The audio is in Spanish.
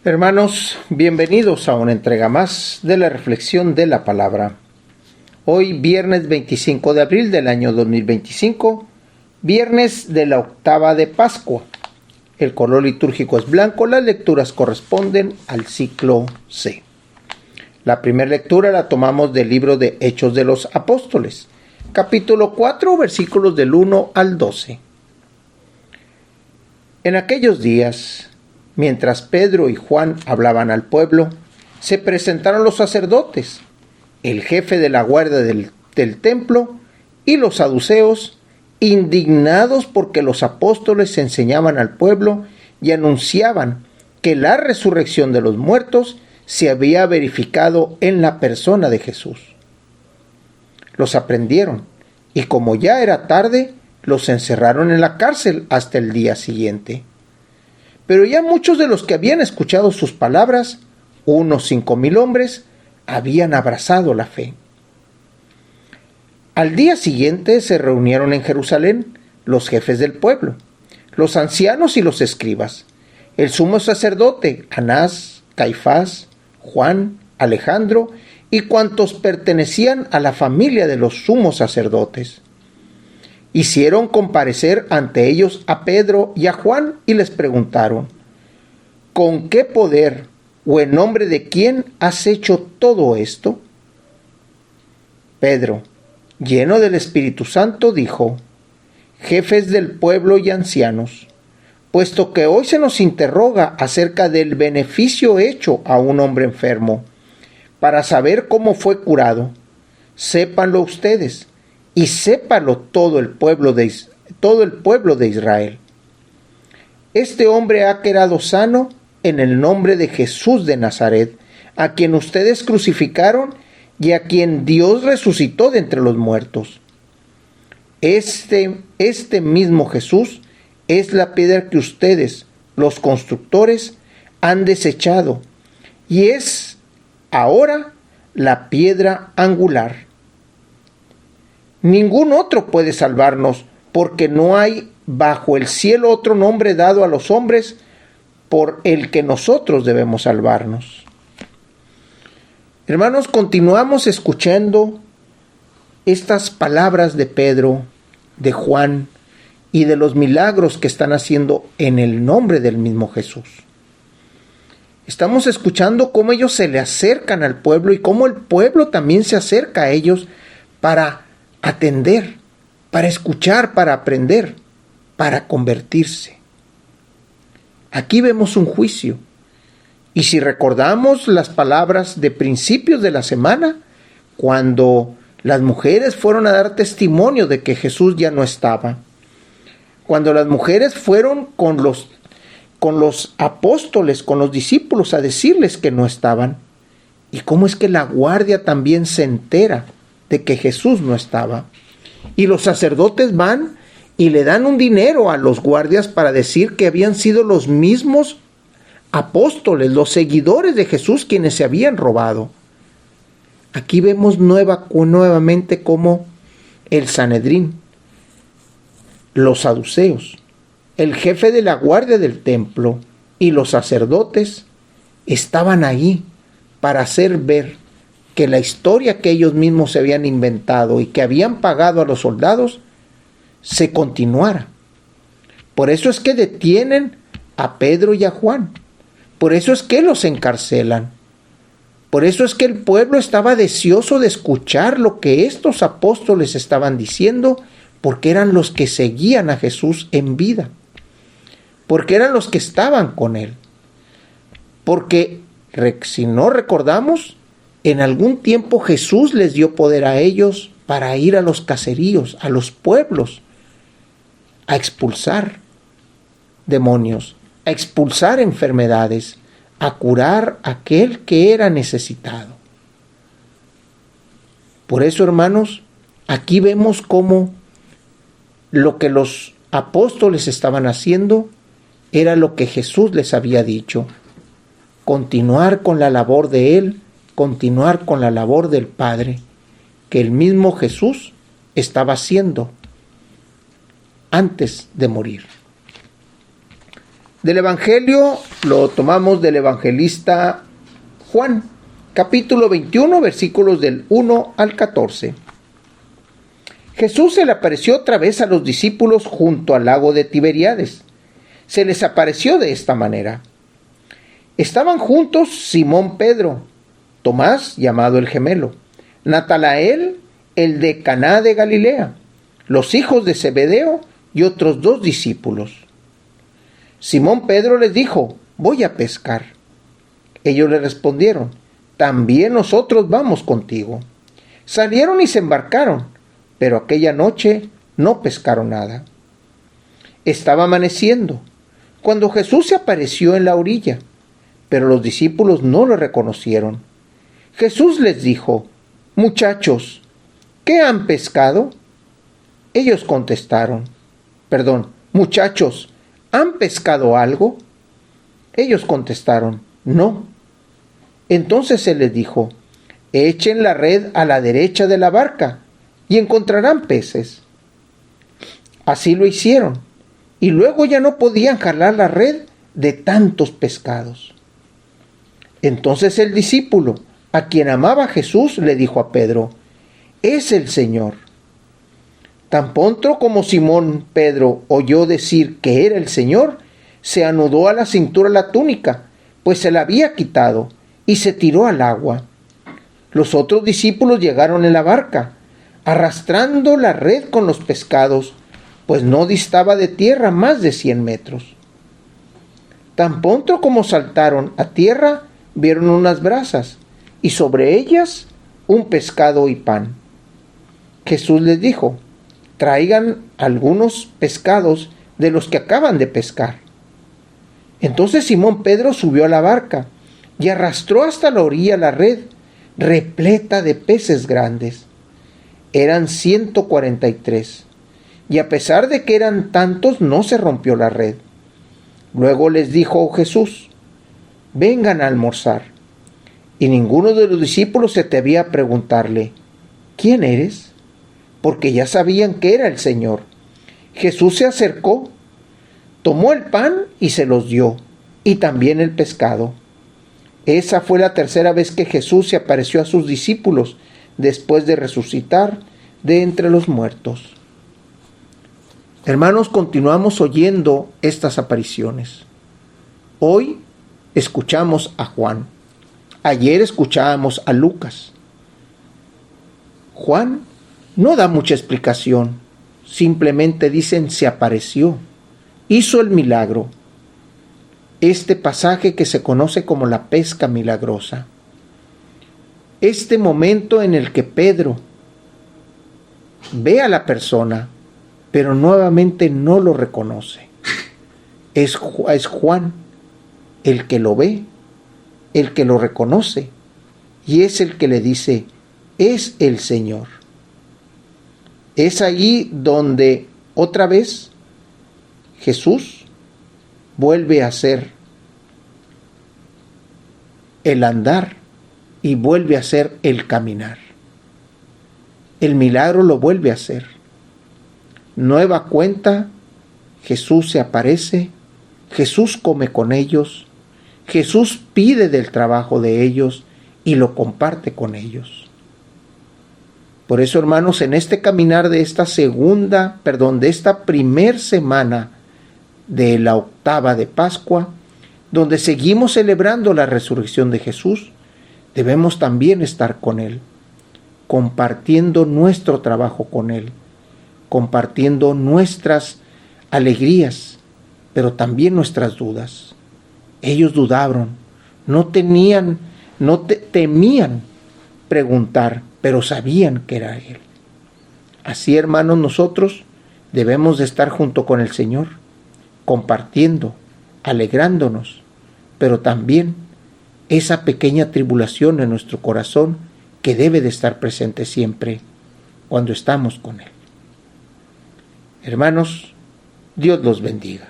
Hermanos, bienvenidos a una entrega más de la reflexión de la palabra. Hoy, viernes 25 de abril del año 2025, viernes de la octava de Pascua. El color litúrgico es blanco, las lecturas corresponden al ciclo C. La primera lectura la tomamos del libro de Hechos de los Apóstoles, capítulo 4, versículos del 1 al 12. En aquellos días, mientras Pedro y Juan hablaban al pueblo, se presentaron los sacerdotes, el jefe de la guardia del templo y los saduceos, indignados porque los apóstoles enseñaban al pueblo y anunciaban que la resurrección de los muertos se había verificado en la persona de Jesús. Los aprendieron y, como ya era tarde, los encerraron en la cárcel hasta el día siguiente. Pero ya muchos de los que habían escuchado sus palabras, unos 5,000 hombres, habían abrazado la fe. Al día siguiente se reunieron en Jerusalén los jefes del pueblo, los ancianos y los escribas, el sumo sacerdote Anás, Caifás, Juan, Alejandro y cuantos pertenecían a la familia de los sumos sacerdotes. Hicieron comparecer ante ellos a Pedro y a Juan y les preguntaron: ¿con qué poder o en nombre de quién has hecho todo esto? Pedro, lleno del Espíritu Santo, dijo: jefes del pueblo y ancianos, puesto que hoy se nos interroga acerca del beneficio hecho a un hombre enfermo, para saber cómo fue curado, sépanlo ustedes y sépalo todo el pueblo de Israel. Este hombre ha quedado sano en el nombre de Jesús de Nazaret, a quien ustedes crucificaron y a quien Dios resucitó de entre los muertos. Este mismo Jesús es la piedra que ustedes, los constructores, han desechado, y es ahora la piedra angular. Ningún otro puede salvarnos, porque no hay bajo el cielo otro nombre dado a los hombres por el que nosotros debemos salvarnos. Hermanos, continuamos escuchando estas palabras de Pedro, de Juan y de los milagros que están haciendo en el nombre del mismo Jesús. Estamos escuchando cómo ellos se le acercan al pueblo y cómo el pueblo también se acerca a ellos para atender, para escuchar, para aprender, para convertirse. Aquí vemos un juicio. Y si recordamos las palabras de principios de la semana, cuando las mujeres fueron a dar testimonio de que Jesús ya no estaba, cuando las mujeres fueron con los apóstoles, con los discípulos a decirles que no estaban, y cómo es que la guardia también se entera de que Jesús no estaba. Y los sacerdotes van y le dan un dinero a los guardias para decir que habían sido los mismos apóstoles, los seguidores de Jesús, quienes se habían robado. Aquí vemos nuevamente cómo el Sanedrín, los saduceos, el jefe de la guardia del templo y los sacerdotes estaban ahí para hacer ver que la historia que ellos mismos se habían inventado y que habían pagado a los soldados se continuara. Por eso es que detienen a Pedro y a Juan. Por eso es que los encarcelan. Por eso es que el pueblo estaba deseoso de escuchar lo que estos apóstoles estaban diciendo, porque eran los que seguían a Jesús en vida. Porque eran los que estaban con él. Porque, si no recordamos, en algún tiempo Jesús les dio poder a ellos para ir a los caseríos, a los pueblos, a expulsar demonios, a expulsar enfermedades, a curar a aquel que era necesitado. Por eso, hermanos, aquí vemos cómo lo que los apóstoles estaban haciendo era lo que Jesús les había dicho: continuar con la labor de Él, continuar con la labor del Padre, que el mismo Jesús estaba haciendo antes de morir. Del Evangelio lo tomamos del evangelista Juan, capítulo 21, versículos del 1 al 14. Jesús se le apareció otra vez a los discípulos junto al lago de Tiberíades. Se les apareció de esta manera. Estaban juntos Simón Pedro, Tomás, llamado el gemelo, Natanael, el de Caná de Galilea, los hijos de Zebedeo y otros 2 discípulos. Simón Pedro les dijo: voy a pescar. Ellos le respondieron: también nosotros vamos contigo. Salieron y se embarcaron, pero aquella noche no pescaron nada. Estaba amaneciendo cuando Jesús se apareció en la orilla, pero los discípulos no lo reconocieron. Jesús les dijo: muchachos, ¿qué han pescado? Ellos contestaron: muchachos, ¿han pescado algo? Ellos contestaron: no. Entonces él les dijo: echen la red a la derecha de la barca y encontrarán peces. Así lo hicieron, y luego ya no podían jalar la red de tantos pescados. Entonces el discípulo, a quien amaba Jesús, le dijo a Pedro: es el Señor. Tan pronto como Simón Pedro oyó decir que era el Señor, se anudó a la cintura la túnica, pues se la había quitado, y se tiró al agua. Los otros discípulos llegaron en la barca, arrastrando la red con los pescados, pues no distaba de tierra más de 100 metros. Tan pronto como saltaron a tierra, vieron unas brasas, y sobre ellas un pescado y pan. Jesús les dijo: traigan algunos pescados de los que acaban de pescar. Entonces Simón Pedro subió a la barca y arrastró hasta la orilla la red, repleta de peces grandes. Eran 143, y a pesar de que eran tantos, no se rompió la red. Luego les dijo Jesús: vengan a almorzar. Y ninguno de los discípulos se atrevía a preguntarle: ¿quién eres? Porque ya sabían que era el Señor. Jesús se acercó, tomó el pan y se los dio, y también el pescado. Esa fue la tercera vez que Jesús se apareció a sus discípulos después de resucitar de entre los muertos. Hermanos, continuamos oyendo estas apariciones. Hoy escuchamos a Juan. Ayer escuchábamos a Lucas. Juan no da mucha explicación, simplemente dicen se apareció, hizo el milagro. Este pasaje que se conoce como la pesca milagrosa. Este momento en el que Pedro ve a la persona, pero nuevamente no lo reconoce. Es Juan el que lo ve, el que lo reconoce, y es el que le dice: es el Señor. Es allí donde otra vez Jesús vuelve a hacer el andar y vuelve a hacer el caminar. El milagro lo vuelve a hacer. Nueva cuenta, Jesús se aparece, Jesús come con ellos, Jesús pide del trabajo de ellos y lo comparte con ellos. Por eso, hermanos, en este caminar de esta primer semana de la octava de Pascua, donde seguimos celebrando la resurrección de Jesús, debemos también estar con Él, compartiendo nuestro trabajo con Él, compartiendo nuestras alegrías, pero también nuestras dudas. Ellos dudaron, temían preguntar, pero sabían que era Él. Así, hermanos, nosotros debemos de estar junto con el Señor, compartiendo, alegrándonos, pero también esa pequeña tribulación en nuestro corazón que debe de estar presente siempre cuando estamos con Él. Hermanos, Dios los bendiga.